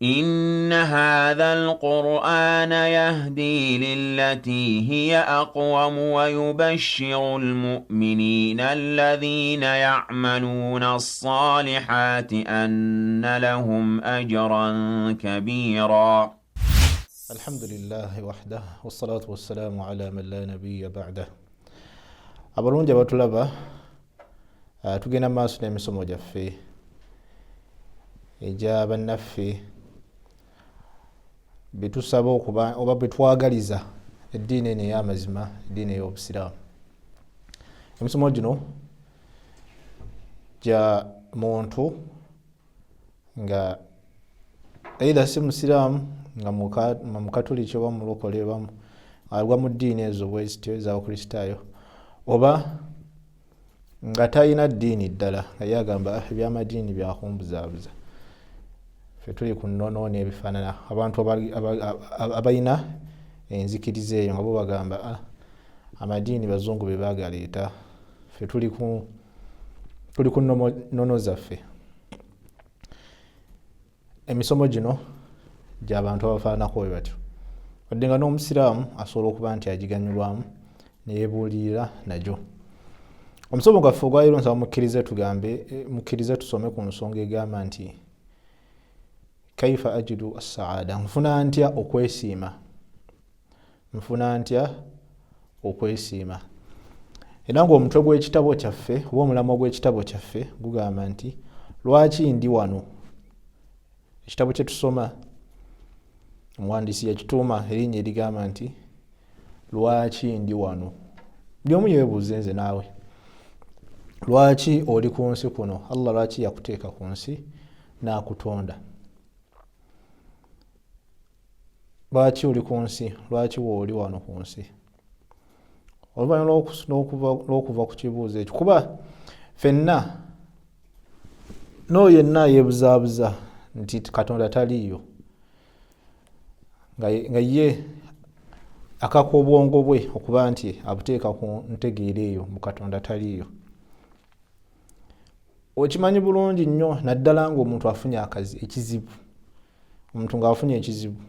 إن هذا القرآن يهدي للتي هي أقوم ويبشر المؤمنين الذين يعملون الصالحات أن لهم أجرا كبيرا. الحمد لله وحده والصلاة والسلام على من لا نبي بعده. abalungi abatulaba tugenda maaso n'emisomo gyaffe egya bannaffe betusaba okuba oba betwagaliza eddiini eno ey'amazima, eddiini ey'obusiraamu. Emisomo gino gya muntu nga either si musiraamu nga mukatoliki oba mulokole oba agwa mu ddiini ezo bwezityo ez'abakristaayo, oba nga talina ddiini ddala nga yagamba eby'amadiini byakumbuzaabuza. Ffe tuli ku nnono n'ebifaanana, abantu abalina enzikiriza eyo nga bo bagamba amadiini bazungu be baagaleeta, ffe tuli ku nnono zaffe. Emisomo gino gy'abantu abafaanako bwe batyo, wadde nga n'omusiraamu asobola okuba nti agiganyulwamu neyebuulirira nagyo. Omusomo gwaffe ogwaliro nsaba mukkirize tusome ku nsonga egamba nti kaifa ajidu as-saada, nfuna ntya okwesiima. Era ng'omutwe gw'ekitabo kyaffe oba omulamwa gw'ekitabo kyaffe gugamba nti lwaki ndi wano. Ekitabo kye tusoma omuwandiisi yakituuma erinnya erigamba nti lwaki ndi wano. Buli omu yeebuuze nze naawe, lwaki oli ku nsi kuno? Allah lwaki yakuteeka ku nsi n'akutonda? Lwaki oli ku nsi? Lwaki wooli wano ku nsi? Oluvannyuma lw'okuva ku kibuuzo ekyo, kuba ffenna n'oyo yenna yeebuzaabuza nti Katonda taliiyo, nga ye akaka obwongo bwe okuba nti abuteeka ku ntegeera eyo mu Katonda taliiyo. Okimanyi bulungi nnyo naddala ng'omuntu afunye ekizibu, omuntu ng'afunye ekizibu,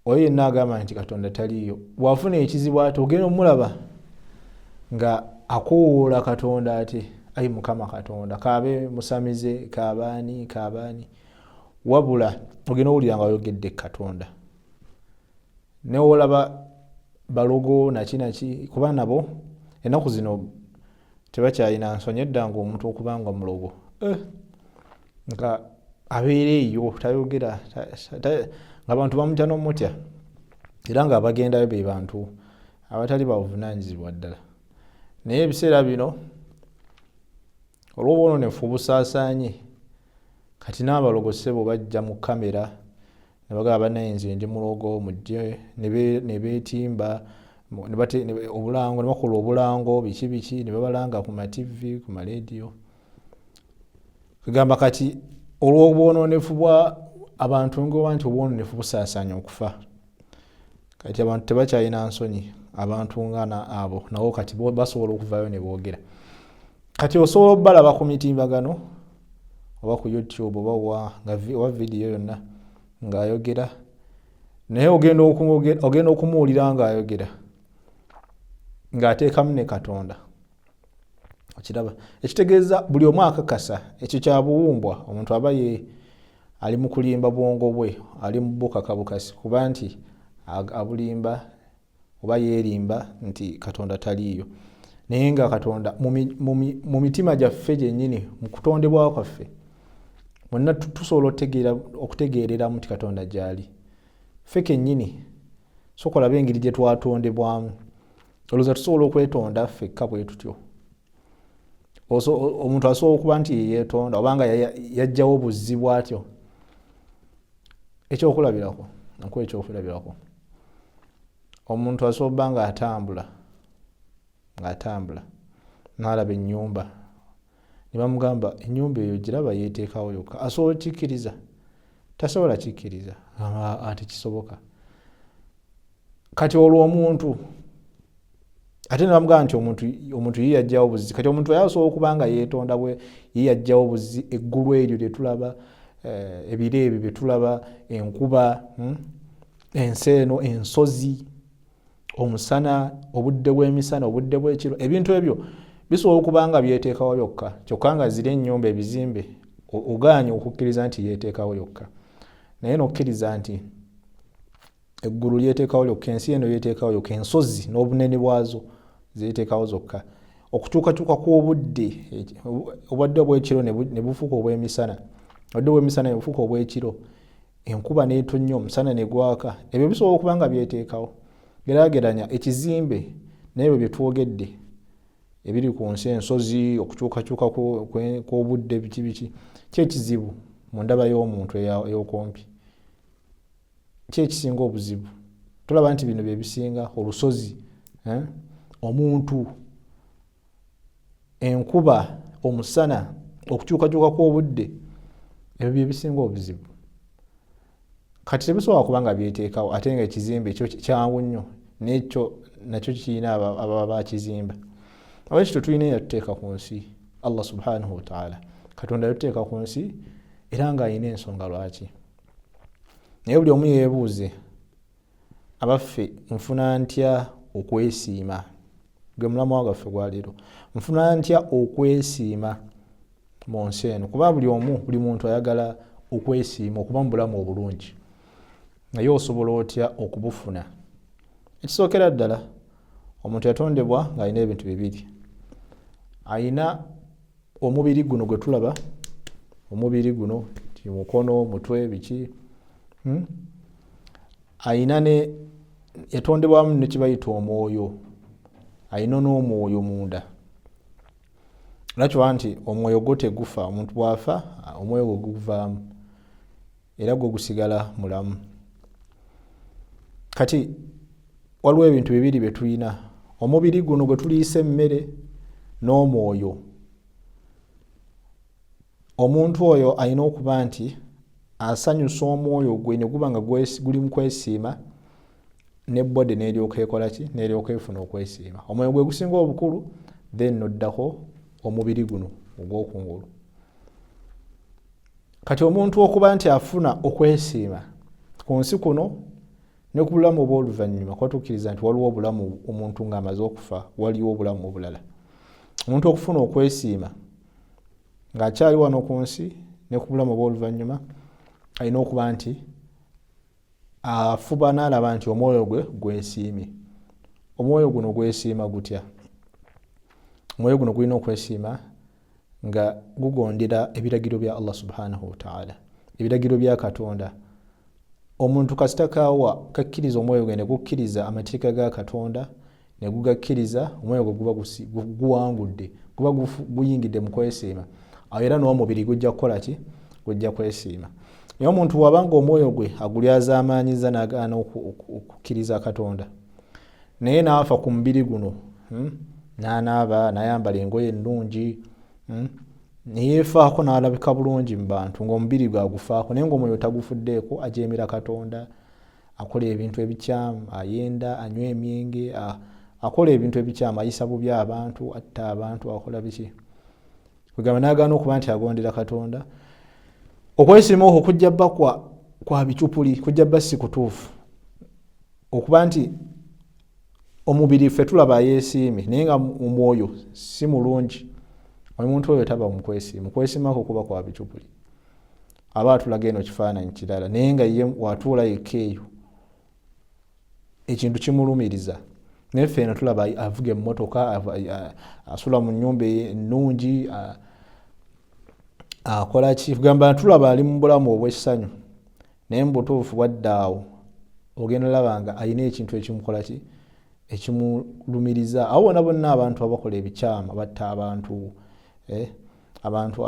oyo yenna agamba nti Katonda taliiyo, bw'afuna ekizibu ate ogenda omulaba nga akoowoola Katonda ate, ayi Mukama Katonda kaabe musamize, kaabaani, wabula ogenda owulira nga ayogedde Katonda. Neolaba balogo naki kuba nabo ennaku zino tebakyalina nsonyi. Edda ng'omuntu okubanga mulogo nga abeera eyo tayogera, nga abantu bamutya n'omutya, era nga abagendayo be bantu abatali babuvunaanyizibwa ddala. Naye ebiseera bino olw'obwononefu obusaasaanye, kati n'abalogo ssebo bajja mu kamera ne bagamba bannaye nze ndi mulogo, mujje ne beetimba obulango, ne bakola obulango biki ne babalanga ku mativi, ku maleediyo. Kugamba kati olw'obwononefu bwa abantu ngoba nti obwononefu busaasaanya okufa, kati abantu tebakyalina nsonyi. Abantu ngana abo nabo kati basobola okuvayo ne boogera. Kati osobola obalaba ku mitimbagano oba ku YouTube oba vidiyo yonna ng'ayogera, naye ogenda okumuwulira ng'ayogera ng'ateekamu ne Katonda. Okiraba, ekitegeeza buli omu akakasa ekyo kya buwumbwa. Omuntu aba ali mu kulimba bwongo bwe, ali mu bukakabukasi kuba nti abulimba oba yeerimba nti Katonda taliiyo. Naye nga Katonda mu mitima gyaffe gyennyini, mu kutondebwa kwaffe mwenna tusobola okutegeereramu nti Katonda gy'ali. Ffe kennyini sokola b'engeri gye twatondebwamu, olowooza tusobola okwetonda ffekka bwe tutyo? Omuntu asobola okuba nti yeetonda obanga yaggyawo buzzi bw'atyo. Ekyokulabirako omuntu asobola okuba ng'atambula n'alaba ennyumba ne bamugamba ennyumba eyo giraba yeeteekawo yokka, asobola kikkiriza? Tasobola kikkiriza, ate kisoboka. Kati olwo omuntu ate ne bamugamba nti omuntu ye yaggyawo buzzi. Kati omuntu asobola okuba nga yeetonda bwe ye yaggyawo buzzi, eggulu eryo lye tulaba, ebire ebyo betulaba, enkuba, enseeno, ensozi, omusana, obudde bw'emisana, obudde bw'ekiro, ebintu ebyo bisobola okuba nga byeteekawo byokka, kyokka nga ziri ennyumba ebizimbe ogaanye okukkiriza nti yeeteekawo yokka. Naye n'okkiriza nti eggulu lyeteekawo lyokka, ensi eno yeeteekawo yokka, ensozi n'obunene bwazo zeeteekawo zokka. Okukyukakyuka kw'obudde, obudde obw'ekiro ne bufuuka obw'emisana, obudde bw'emisana ne bufuuka obw'ekiro, enkuba n'etonnya, omusana ne gwaka, ebyo bisobola okuba nga byeteekawo. Geraageranya ekizimbe n'ebyo bye twogedde ebiri ku nsi, ensozi, okukyukakyuka kw'obudde, biki kyekizibu mu ndaba y'omuntu ey'okumpi, kyekisinga obuzibu. Tulaba nti bino bye bisinga: olusozi, omuntu, enkuba, omusana, okukyukakyuka kw'obudde, ebyo bye bisinga obuzibu. Kati tebisobola kuba nga byeteekawo ate nga ekizimbe ekyo kyangu nnyo, n'ekyo nakyo kirina ababa bakizimba. Olwekyo tulina eyatuteeka ku nsi, Allah subhanahu wa ta'ala. Katonda yatuteeka ku nsi era ng'alina ensonga lwaki. Naye buli omu yeebuuze, abaffe nfuna ntya okwesiima? Gwe mulamwa gwaffe gwa leero, nfuna ntya okwesiima mu nsi eno? Kuba buli muntu ayagala okwesiima, okuba mu bulamu obulungi. Naye osobola otya okubufuna? Ekisookera ddala, omuntu yatondebwa ng'alina ebintu bibiri. Alina omubiri guno gwe tulaba, omubiri guno mukono, mutwe, biki. Alina yatondebwamu ne kibayita omwoyo, alina n'omwoyo munda. Lwaki nti omwoyo gwo tegufa, omuntu bw'afa omwoyo gwe guvaamu era gwe gusigala mulamu. Kati waliwo ebintu bibiri bye tulina, omubiri guno gwe tuliisa emmere n'omwoyo. Omuntu oyo alina okuba nti asanyusa omwoyo gwe ne guba nga guli mu kwesiima, ne body n'eryoka ekola ki? N'eryoka efuna okwesiima. Omwoyo gwe gusinga obukulu, then noddako omubiri guno ogw'okungulu. Kati omuntu okuba nti afuna okwesiima ku nsi kuno ne ku bulamu obw'oluvannyuma, kuba tukkiriza nti waliwo obulamu omuntu ng'amaze okufa, waliwo obulamu obulala. Omuntu okufuna okwesiima ng'akyali wano ku nsi ne ku bulamu obw'oluvannyuma, alina okuba nti afuba n'alaba nti omwoyo gwe gwesiimye. Omwoyo guno gwesiima gutya? Omwoyo guno gulina okwesiima nga gugondera ebiragiro bya Allah subhanahu wa ta'ala, ebiragiro bya Katonda. Omuntu kasita kaawa kakkiriza omwoyo gwe ne gukkiriza amateeka ga Katonda ne gugakkiriza, omwoyo gwe guba guwangudde, guba guyingidde mu kwesiima. Awo era n'omubiri gujja kukola ki? Gujja kwesiima. Naye omuntu bw'abanga omwoyo gwe agulyazaamaanyiza n'agaana okukkiriza Katonda, naye n'afa ku mubiri guno, n'anaaba, n'ayambala engoye ennungi, neyeefaako n'alabika bulungi mu bantu ng'omubiri gwe agufaako, naye ng'omwoyo tagufuddeeko, ajeemera Katonda, akola ebintu ebikyamu, ayenda, anywa emyenge, akola ebintu ebikyamu, ayisa bubi abantu, atta abantu, akola biki. Kugamba n'agaana okuba nti agondera Katonda. Okwesiima okwo kujja bba kwa bicupuli, kujja bba si kutuufu. Okuba nti omubiri ffe tulaba yeesiimye naye nga omwoyo si mulungi, omuntu oyo taba mu kwesiima. Kwesiima kwo kuba kwa bicupuli. Aba atulaga eno kifaananyi kirala naye nga ye watuula yekka eyo ekintu kimulumiriza. Naye ffe eno tulaba avuga emmotoka, asula mu nnyumba ennungi, akola ki? Kugamba tulaba ali mu bulamu obw'essanyu naye mu butuufu bwaddaawo ogenda olaba nga alina ekintu ekimukola ki? Ekimulumiriza. Awo wonna bonna abantu abakola ebikyamu, abatta abantu, abantu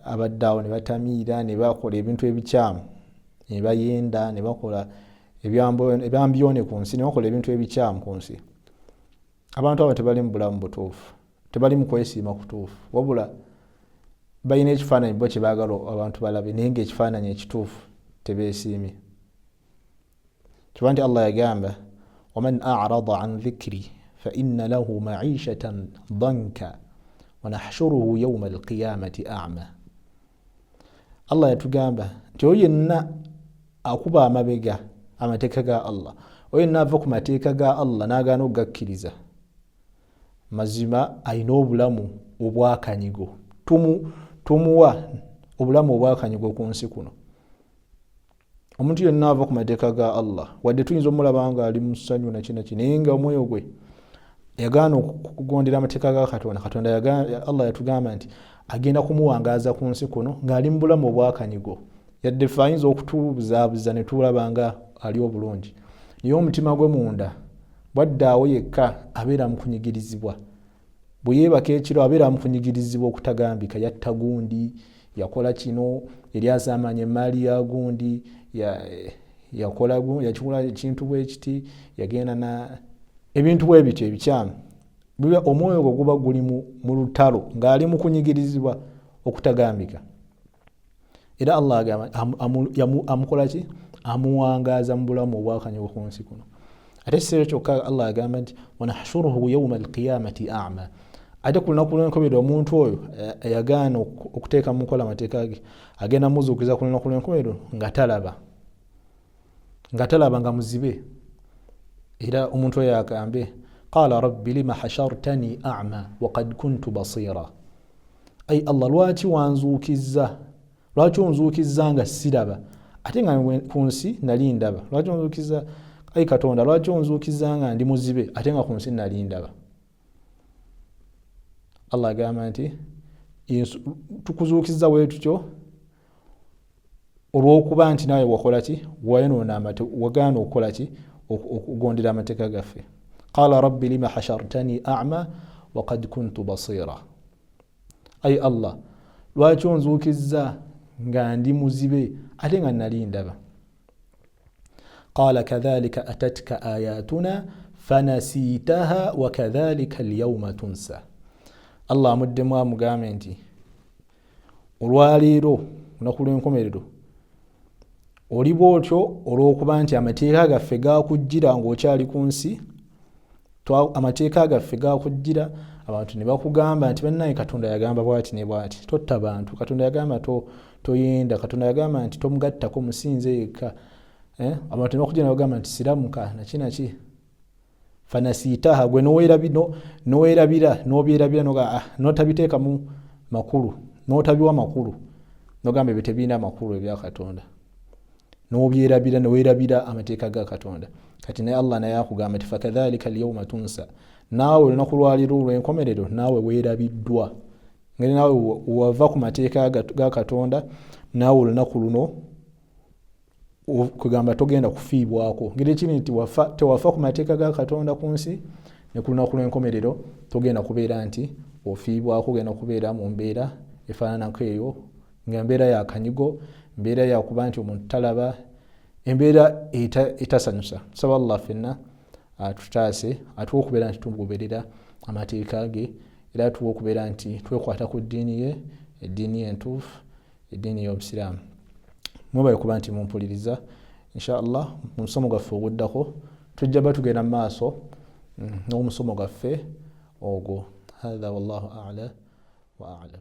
abaddaawo ne batamiira ne bakola ebintu ebikyamu, ne bayenda ne bakola ebyambyone ku nsi, ne bakola ebintu ebikyamu ku nsi. Abantu abo tebali mu bulamu butuufu, tebali mu kwesiima kutuufu, wabula balina ekifaananyi bo kye baagala abantu balabe naye ng'ekifaananyi ekituufu tebeesiimye. Kiba nti Allah yagamba, وَمَنْ أَعْرَضَ عَنْ ذِكْرِي فَإِنَّ لَهُ مَعِيشَةً ضَنْكًا وَنَحْشُرُهُ يَوْمَ الْقِيَامَةِ أَعْمَى. Allah yatugamba nti oyo yenna akuba amabega amateeka ga Allah, oyo yenna ava ku mateeka ga Allah n'agaana okugakkiriza, mazima alina obulamu obwakanyigo. Tumuwa obulamu obwakanyigo ku nsi kuno. Omuntu yenna ava ku mateeka ga Allah, wadde tuyinza omulaba nga ali mu ssanyu nakinaki, naye nga omwoyo gwe yagaana okugondera amateeka ga Katonda, Allah yatugamba nti agenda kumuwangaaza ku nsi kuno ng'ali mu bulamu obwakanyigo. Yadde ffe ayinza okutubuzaabuza ne tulaba nga ali obulungi, naye omutima gwe munda bwaddaawo yekka abeera mu kunyigirizibwa. Bwe yeebaka ekiro abeera mu kunyigirizibwa okutagambika. Yatta gundi, yakola kino, yali asaamanya emaali ya gundi, yakikola ekintu bwe kiti, yagenda na ebintu bwe bityo ebikyamu. Omwoyo gwe guba guli mu lutalo ng'ali mu kunyigirizibwa okutagambika. Era Allah agamba amukola ki? Amuwangaaza mu bulamu obwakanyigo ku nsi kuno. Ate si kyokka, Allah agamba nti wanahshuruhu yawma alqiyamati a'ma. Ate ku lunaku lw'enkomerero omuntu oyo ayagaana okuteeka mu nkola amateeka ge, agenda muzuukiza ku lunaku lw'enkomerero nga talaba nga muzibe. Era omuntu oyo agambe qala rabbi lima hashartani a'ma wa qad kuntu basira. Ay Allah, lwaki onzuukizza nga siraba ate nga ku nsi nali ndaba? Lwaki onzuukizza, ay Katonda, lwaki onzuukizza nga ndi muzibe ate nga ku nsi nali ndaba? Allah agamba nti tukuzuukizza bwe tutyo olw'okuba nti nawe wakola ki? Wagaana okukola ki? Okugondera amateeka gaffe. Qala rabbi lima hashartani a'ma wa qad kuntu basira. Ay Allah, lwaki onzuukizza nga ndi muzibe ate nga nali ndaba? Qala kadhalika atatka ayatuna fanasitaha wa kadhalika alyawma tunsa. Allah amuddemu amugambe nti olwaleero lunaku lw'enkomerero oli bw'otyo olw'okuba nti amateeka gaffe gaakujjira ng'okyali ku nsi. Amateeka gaffe gaakujjira, abantu ne bakugamba nti bannaye Katonda yagamba bw'ati ne bw'ati, totta bantu. Katonda yagamba toyenda. Katonda yagamba nti tomugattako, musinze yekka. Abantu ne bakujjira ne bagamba nti siramuka nakinaki. Fanasitaha, gwe n'obyerabira n'otabiteekamu makulu, n'otabiwa makulu, n'ogamba ebyo tebirina makulu ebya Katonda, n'obyerabira neweerabira amateeka ga Katonda. Kati naye Allah naye akugamba nti fakadhalika alyawma tunsa. Naawe olunaku lwaleero olw'enkomerero naawe weerabiddwa. Ngeri naawe wava ku mateeka ga Katonda, naawe olunaku luno kugamba togenda kufiibwako. Ngeri kiri nti tewafa ku mateeka ga Katonda ku nsi, ne ku lunaku lw'enkomerero togenda kubeera nti ofiibwako, ogenda kubeera mu mbeera efaananako eyo, nga mbeera ya kanyigo, mbeera ya kuba nti omuntu talaba, embeera etasanyusa. Tusaba Allah ffenna atutaase, atuwe okubeera nti tugoberera amateeka ge, era atuwe okubeera nti twekwata ku ddiini ye, eddiini entuufu, eddiini y'Obusiraamu. Mwebale kuba nti mumpuliriza. Insha Allah mu musomo gwaffe oguddako tujja batugenda mu maaso n'omusomo gwaffe ogwo. Hadha wallahu a'la wa a'lam.